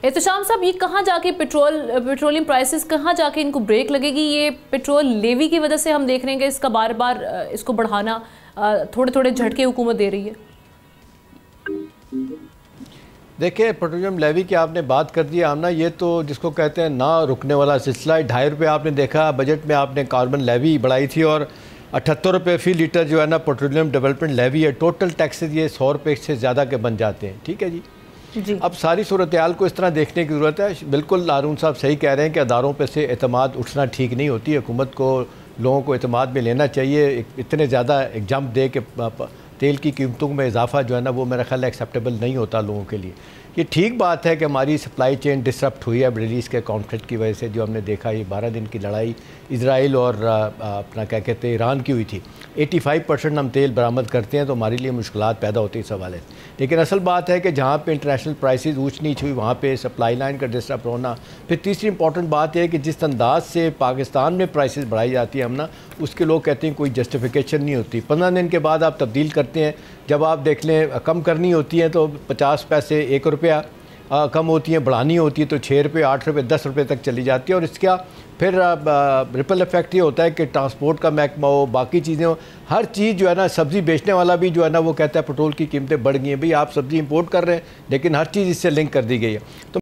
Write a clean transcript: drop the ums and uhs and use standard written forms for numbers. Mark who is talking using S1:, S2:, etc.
S1: एहतशाम साहब, ये कहाँ जाके पेट्रोलियम प्राइसेस कहाँ जाके इनको ब्रेक लगेगी? ये पेट्रोल लेवी की वजह से हम देख रहे हैं कि इसका बार बार इसको बढ़ाना, थोड़े थोड़े झटके हुकूमत दे रही है।
S2: देखिए, पेट्रोलियम लेवी की आपने बात कर दी आमना, ये तो जिसको कहते हैं ना रुकने वाला सिलसिला है। 2.5 रुपये आपने देखा बजट में, आपने कार्बन लेवी बढ़ाई थी और 78 रुपये फ़ी लीटर जो है ना पेट्रोलियम डेवलपमेंट लेवी है। टोटल टैक्सेस ये 100 रुपये से ज़्यादा के बन जाते हैं। ठीक है जी। अब सारी सूरत हाल को इस तरह देखने की ज़रूरत है। बिल्कुल हारून साहब सही कह रहे हैं कि अदारों पर से एतमाद उठना ठीक नहीं होती। हुकूमत को लोगों को एतमाद में लेना चाहिए। इतने ज़्यादा एक जंप दे के तेल की कीमतों में इजाफा जो है ना वो मेरा ख्याल एक्सेप्टेबल नहीं होता लोगों के लिए। ये ठीक बात है कि हमारी सप्लाई चेन डिसरप्ट हुई है मिडल ईस्ट के कॉन्फ्लिक्ट की वजह से। जो हमने देखा ये 12 दिन की लड़ाई इजराइल और अपना क्या कहते हैं ईरान की हुई थी। 85% हम तेल बरामद करते हैं तो हमारे लिए मुश्किलात पैदा होती है इस हवाले से। लेकिन असल बात है कि जहाँ पे इंटरनेशनल प्राइसेस ऊँच नीच हुई वहाँ पे सप्लाई लाइन का डिस्टर्ब होना। फिर तीसरी इंपॉर्टेंट बात यह है कि जिस अंदाज से पाकिस्तान में प्राइसेस बढ़ाई जाती है हम ना, उसके लोग कहते हैं कोई जस्टिफिकेशन नहीं होती। 15 दिन के बाद आप तब्दील करते हैं। जब आप देख लें कम करनी होती है तो 50 पैसे 1 रुपया कम होती हैं, बढ़ानी होती है तो 6 रुपये 8 रुपये 10 रुपये तक चली जाती है। और इसका फिर रिपल इफेक्ट ये होता है कि ट्रांसपोर्ट का महकमा हो, बाकी चीज़ें हो, हर चीज़ जो है ना, सब्ज़ी बेचने वाला भी जो है ना वो कहता है पेट्रोल की कीमतें बढ़ गई हैं। भाई आप सब्ज़ी इंपोर्ट कर रहे हैं लेकिन हर चीज़ इससे लिंक कर दी गई है। तो